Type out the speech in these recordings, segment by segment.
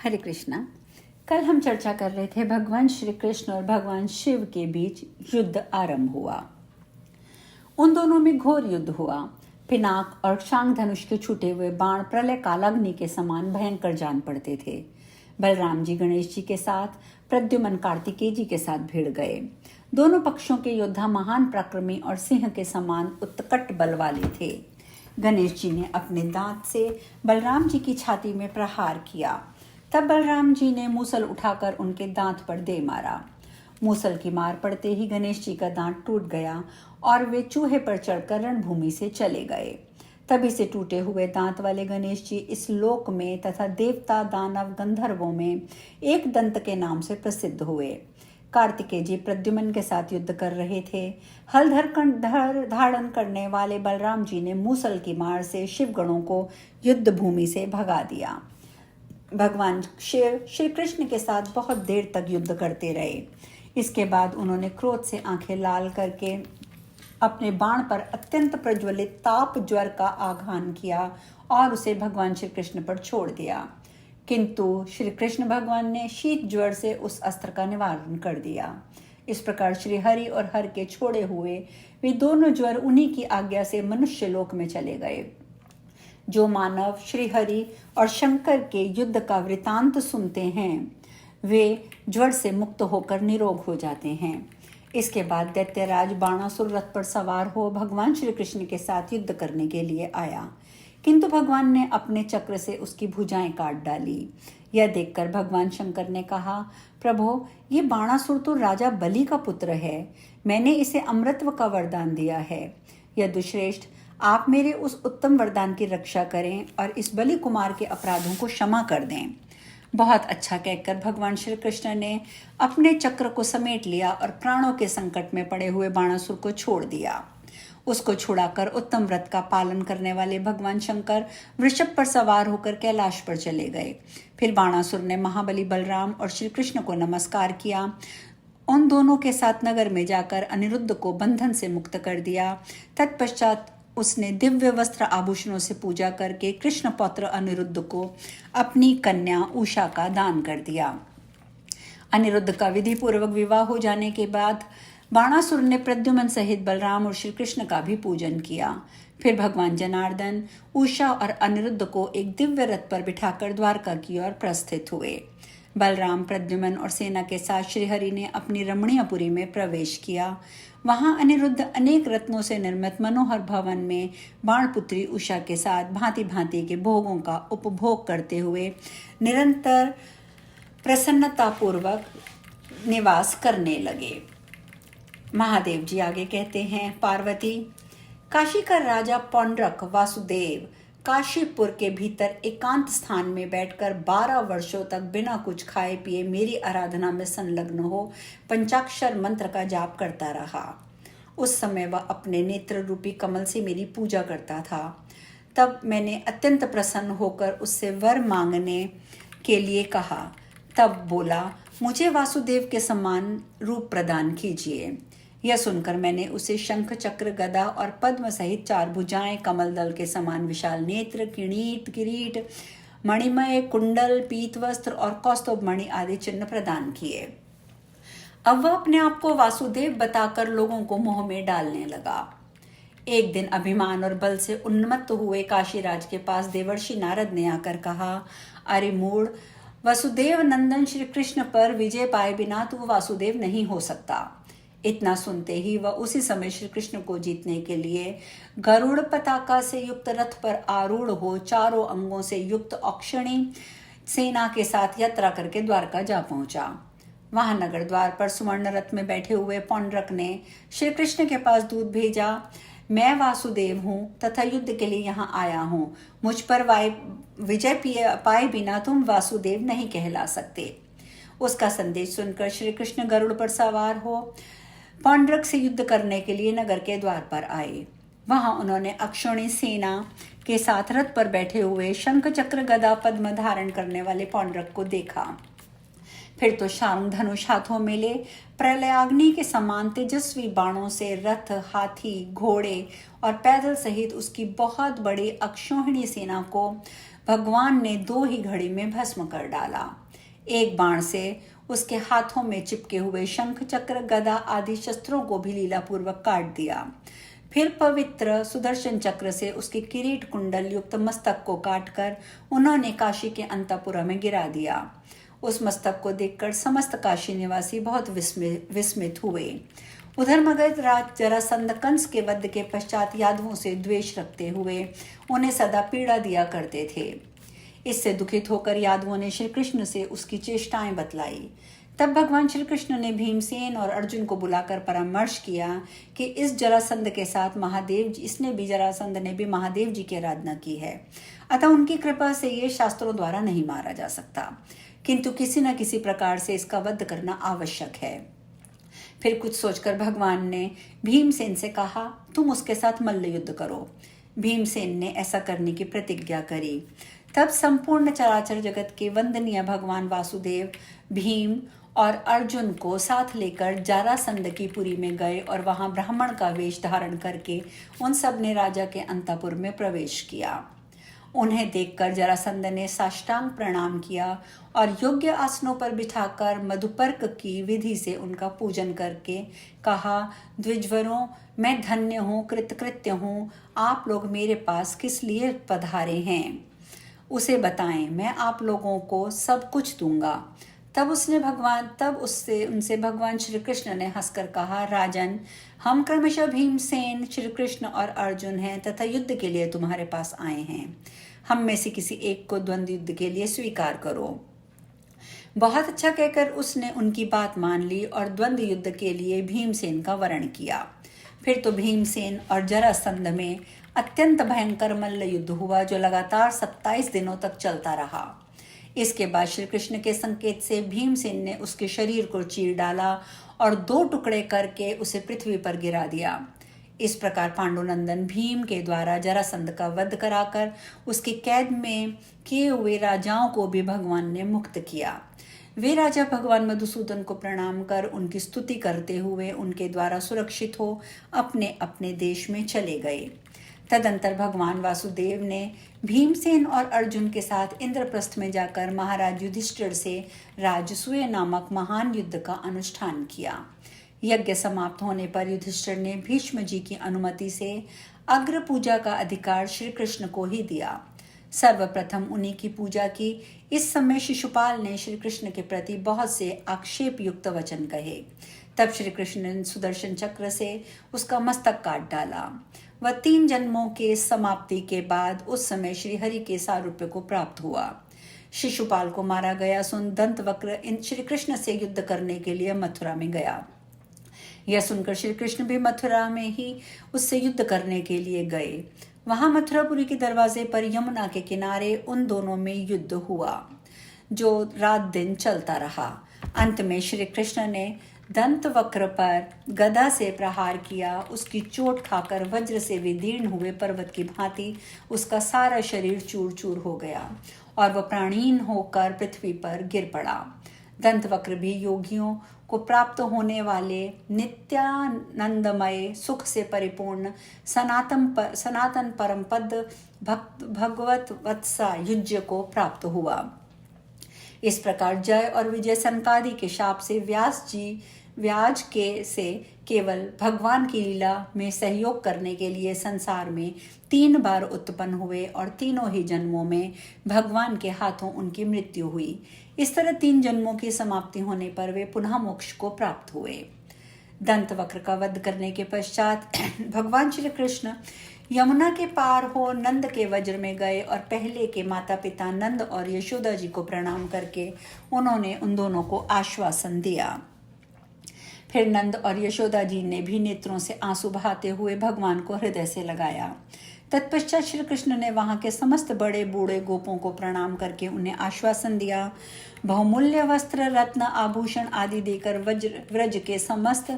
हरे कृष्णा। कल हम चर्चा कर रहे थे भगवान श्री कृष्ण और भगवान शिव के बीच युद्ध आरंभ हुआ। उन दोनों में घोर युद्ध हुआ। पिनाक और शांग धनुष के छूटे हुए बाण प्रलय कालाग्नि के समान भयंकर जान पड़ते थे। बलराम जी गणेश जी के साथ, प्रद्युमन कार्तिकेय जी के साथ भिड़ गए। दोनों पक्षों के योद्धा महान पराक्रमी और सिंह के समान उत्कट बल वाले थे। गणेश जी ने अपने दांत से बलराम जी की छाती में प्रहार किया। तब बलराम जी ने मूसल उठाकर उनके दांत पर दे मारा। मूसल की मार पड़ते ही गणेश जी का दांत टूट गया और वे चूहे पर चढ़कर रणभूमि से चले गए। तभी से टूटे हुए दांत वाले गणेश जी इस लोक में तथा देवता, दानव, गंधर्वों में एक दंत के नाम से प्रसिद्ध हुए। कार्तिकेय जी प्रद्युमन के साथ युद्ध कर रहे थे। हल धारण करने वाले बलराम जी ने मूसल की मार से शिवगणों को युद्ध भूमि से भगा दिया। भगवान शिव श्री कृष्ण के साथ बहुत देर तक युद्ध करते रहे। इसके बाद उन्होंने क्रोध से आंखें लाल करके अपने बाण पर अत्यंत प्रज्वलित ताप ज्वर का आघान किया और उसे भगवान श्री कृष्ण पर छोड़ दिया। किंतु श्री कृष्ण भगवान ने शीत ज्वर से उस अस्त्र का निवारण कर दिया। इस प्रकार श्री हरि और हर के छोड़े हुए वे दोनों ज्वर उन्हीं की आज्ञा से मनुष्य लोक में चले गए। जो मानव श्री हरि और शंकर के युद्ध का वृतांत सुनते हैं वे ज्वर से मुक्त होकर निरोग हो जाते हैं। इसके बाद दैत्यराज बाणासुर रथ पर सवार हो भगवान श्री कृष्ण के साथ युद्ध करने के लिए आया, किंतु भगवान ने अपने चक्र से उसकी भुजाएं काट डाली। यह देखकर भगवान शंकर ने कहा, प्रभो, ये बाणासुर तो राजा बलि का पुत्र है। मैंने इसे अमृतत्व का वरदान दिया है। यदुश्रेष्ठ, आप मेरे उस उत्तम वरदान की रक्षा करें और इस बलि कुमार के अपराधों को क्षमा कर दें। बहुत अच्छा कहकर भगवान श्री कृष्ण ने अपने चक्र को समेट लिया और प्राणों के संकट में पड़े हुए बाणासुर को छोड़ दिया। उसको छुड़ाकर उत्तम व्रत का पालन करने वाले भगवान शंकर वृषभ पर सवार होकर कैलाश पर चले गए। फिर बाणासुर ने महाबली बलराम और श्री कृष्ण को नमस्कार किया। उन दोनों के साथ नगर में जाकर अनिरुद्ध को बंधन से मुक्त कर दिया। तत्पश्चात उसने दिव्य वस्त्र आभूषणों से पूजा करके कृष्ण पौत्र अनिरुद्ध को अपनी कन्या उषा का दान कर दिया। अनिरुद्ध का विधि पूर्वक विवाह हो जाने के बाद बाणासुर ने प्रद्युमन सहित बलराम और श्री कृष्ण का भी पूजन किया। फिर भगवान जनार्दन उषा और अनिरुद्ध को एक दिव्य रथ पर बिठाकर द्वारका की ओर प्रस्थित हुए। बलराम, प्रद्युमन और सेना के साथ श्रीहरि ने अपनी रमणीयपुरी में प्रवेश किया। वहां अनिरुद्ध अनेक रत्नों से निर्मित मनोहर भवन में बाणपुत्री उषा के साथ भांति भांति के भोगों का उपभोग करते हुए निरंतर प्रसन्नतापूर्वक निवास करने लगे। महादेव जी आगे कहते हैं, पार्वती, काशी का राजा पौंड्रक वासुदेव काशीपुर के भीतर एकांत स्थान में बैठकर 12 वर्षों तक बिना कुछ खाए पिए मेरी आराधना में संलग्न हो पंचाक्षर मंत्र का जाप करता रहा। उस समय वह अपने नेत्र रूपी कमल से मेरी पूजा करता था। तब मैंने अत्यंत प्रसन्न होकर उससे वर मांगने के लिए कहा। तब बोला, मुझे वासुदेव के समान रूप प्रदान कीजिए। यह सुनकर मैंने उसे शंख, चक्र, गदा और पद्म सहित 4 भुजाएं, कमल दल के समान विशाल नेत्र, किरीट, मणिमय कुंडल, पीत वस्त्र और कौस्तुभ मणि आदि चिन्ह प्रदान किए। अब वह अपने आप को वासुदेव बताकर लोगों को मोह में डालने लगा। एक दिन अभिमान और बल से उन्मत्त हुए काशीराज के पास देवर्षि नारद ने आकर कहा, अरे मूढ़, वसुदेव नंदन श्री कृष्ण पर विजय पाए बिना तू वासुदेव नहीं हो सकता। इतना सुनते ही वह उसी समय श्री कृष्ण को जीतने के लिए गरुड़ पताका से युक्त रथ पर आरूढ़ हो चारों अंगों से युक्त औक्षणी सेना के साथ यात्रा करके द्वारका जा पहुंचा। वहां नगर द्वार पर सुवर्ण रथ में बैठे हुए पौंड्रक ने श्री कृष्ण के पास दूत भेजा, मैं वासुदेव हूँ तथा युद्ध के लिए यहाँ आया हूँ। मुझ पर विजय पाए बिना तुम वासुदेव नहीं कहला सकते। उसका संदेश सुनकर श्री कृष्ण गरुड़ पर सवार हो पौंड्रक से युद्ध करने के लिए नगर के द्वार पर आए। वहां उन्होंने अक्षौणी सेना के साथ रथ पर बैठे हुए शंख, चक्र, गदा, पद्म धारण करने वाले पौंड्रक को देखा। फिर तो शांग धनुष हाथों में ले प्रलयाग्नि के समान तेजस्वी बाणों से रथ, हाथी, घोड़े और पैदल सहित उसकी बहुत बड़ी अक्षौहिणी सेना को भगवान ने 2 ही घड़ी में भस्म कर डाला। एक बाण से उसके हाथों में चिपके हुए शंख, चक्र, गदा आदि शस्त्रों को भी लीलापूर्वक काट दिया। फिर पवित्र सुदर्शन चक्र से उसके किरीट कुंडल युक्त मस्तक को काटकर उन्होंने काशी के अंतपुर में गिरा दिया। उस मस्तक को देखकर समस्त काशी निवासी बहुत विस्मित हुए। उधर मगध राज जरासंध कंस के वध के पश्चात यादवों से द्वेष रखते हुए उन्हें सदा पीड़ा दिया करते थे। इससे दुखित होकर यादवों ने श्री कृष्ण से उसकी चेष्टाएं बतलाई। तब भगवान श्री कृष्ण ने भीमसेन और अर्जुन को बुलाकर परामर्श किया कि इस जरासंध के साथ जरासंध ने भी महादेव जी की आराधना की है, अतः उनकी कृपा से ये शास्त्रों द्वारा नहीं मारा जा सकता, किंतु किसी न किसी प्रकार से इसका वध करना आवश्यक है। फिर कुछ सोचकर भगवान ने भीमसेन से कहा, तुम उसके साथ मल्ल युद्ध करो। भीमसेन ने ऐसा करने की प्रतिज्ञा करी। तब संपूर्ण चराचर जगत के वंदनीय भगवान वासुदेव भीम और अर्जुन को साथ लेकर जरासंध की पुरी में गए और वहां ब्राह्मण का वेश धारण करके उन सब ने राजा के अंतपुर में प्रवेश किया। उन्हें देखकर जरासंध ने साष्टांग प्रणाम किया और योग्य आसनों पर बिठाकर मधुपर्क की विधि से उनका पूजन करके कहा, द्विजवरों, मैं धन्य हूँ, कृतकृत्य हूँ, आप लोग मेरे पास किस लिए पधारे हैं, उसे बताएं, मैं आप लोगों को सब कुछ दूंगा। तब उनसे भगवान श्री कृष्ण ने हंसकर कहा, राजन, हम क्रमशः भीमसेन, श्री कृष्ण और अर्जुन हैं तथा युद्ध के लिए तुम्हारे पास आए हैं। हम में से किसी एक को द्वंद्व युद्ध के लिए स्वीकार करो। बहुत अच्छा कहकर उसने उनकी बात मान ली और द्वंद्व युद्ध के लिए भीमसेन का वरण किया। फिर तो भीमसेन और जरासंध में अत्यंत भयंकर मल्ल युद्ध हुआ, जो लगातार 27 दिनों तक चलता रहा। इसके बाद श्री कृष्ण के संकेत से भीमसेन ने उसके शरीर को चीर डाला और 2 टुकड़े करके उसे पृथ्वी पर गिरा दिया। इस प्रकार पांडुनंदन भीम के द्वारा जरासंध का वध कराकर उसकी कैद में किए हुए राजाओं को भी भगवान ने मुक्त किया। वे राजा भगवान मधुसूदन को प्रणाम कर उनकी स्तुति करते हुए उनके द्वारा सुरक्षित हो अपने अपने देश में चले गए। तदंतर भगवान वासुदेव ने भीमसेन और अर्जुन के साथ इंद्रप्रस्थ में जाकर महाराज युधिष्ठिर से राजसूय नामक महान युद्ध का अनुष्ठान किया। यज्ञ समाप्त होने पर युधिष्ठिर ने भीष्म जी की अनुमति से अग्र पूजा का अधिकार श्री कृष्ण को ही दिया। सर्वप्रथम उन्हीं की पूजा की। इस समय शिशुपाल ने श्री कृष्ण के प्रति बहुत से आक्षेप युक्त वचन कहे। तब श्री कृष्ण ने सुदर्शन चक्र से उसका मस्तक काट डाला। वह 3 जन्मों के समाप्ति के बाद उस समय श्री हरि के सारूप्य को प्राप्त हुआ। शिशुपाल को मारा गया सुन दंतवक्र श्री कृष्ण से युद्ध करने के लिए मथुरा में गया। यह सुनकर श्री कृष्ण भी मथुरा में ही उससे युद्ध करने के लिए गए। वहां मथुरापुरी के दरवाजे पर यमुना के किनारे उन दोनों में युद्ध हुआ, जो रात दिन चलता रहा। अंत में श्री कृष्ण ने दंतवक्र पर गदा से प्रहार किया। उसकी चोट खाकर वज्र से विदीर्ण हुए पर्वत की भांति उसका सारा शरीर चूर चूर हो गया और वह प्राणहीन होकर पृथ्वी पर गिर पड़ा। दंतवक्र भी योगियों को प्राप्त होने वाले नित्यानंदमय सुख से परिपूर्ण सनातन परम पद भगवत वत्सा युज्य को प्राप्त हुआ। इस प्रकार जय और विजय सनकादि के शाप से व्याज से केवल भगवान की लीला में सहयोग करने के लिए संसार में 3 बार उत्पन्न हुए और तीनों ही जन्मों में भगवान के हाथों उनकी मृत्यु हुई। इस तरह 3 जन्मों की समाप्ति होने पर वे पुनः मोक्ष को प्राप्त हुए। दंतवक्र का वध करने के पश्चात भगवान श्री कृष्ण यमुना के पार हो नंद के वज्र में गए और पहले के माता पिता नंद और यशोदा जी को प्रणाम करके उन्होंने उन दोनों को आश्वासन दिया। फिर नंद और यशोदा जी ने भी नेत्रों से आंसू बहाते हुए भगवान को हृदय से लगाया। तत्पश्चात श्री कृष्ण ने वहां के समस्त बड़े बूढ़े गोपों को प्रणाम करके उन्हें आश्वासन दिया। बहुमूल्य वस्त्र, रत्न, आभूषण आदि देकर व्रज के समस्त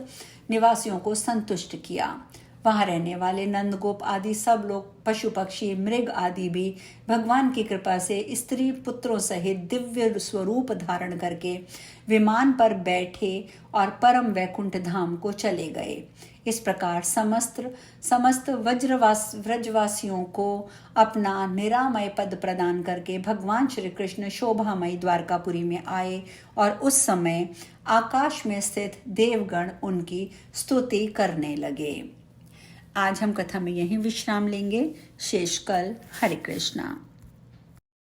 निवासियों को संतुष्ट किया। वहां रहने वाले नंदगोप आदि सब लोग, पशु पक्षी मृग आदि भी भगवान की कृपा से स्त्री पुत्रों सहित दिव्य स्वरूप धारण करके विमान पर बैठे और परम वैकुंठ धाम को चले गए। इस प्रकार समस्त व्रजवासियों को अपना निरामय पद प्रदान करके भगवान श्री कृष्ण शोभामयी द्वारकापुरी में आए और उस समय आकाश में स्थित देवगण उनकी स्तुति करने लगे। आज हम कथा में यहीं विश्राम लेंगे। शेष कल। हरे कृष्णा।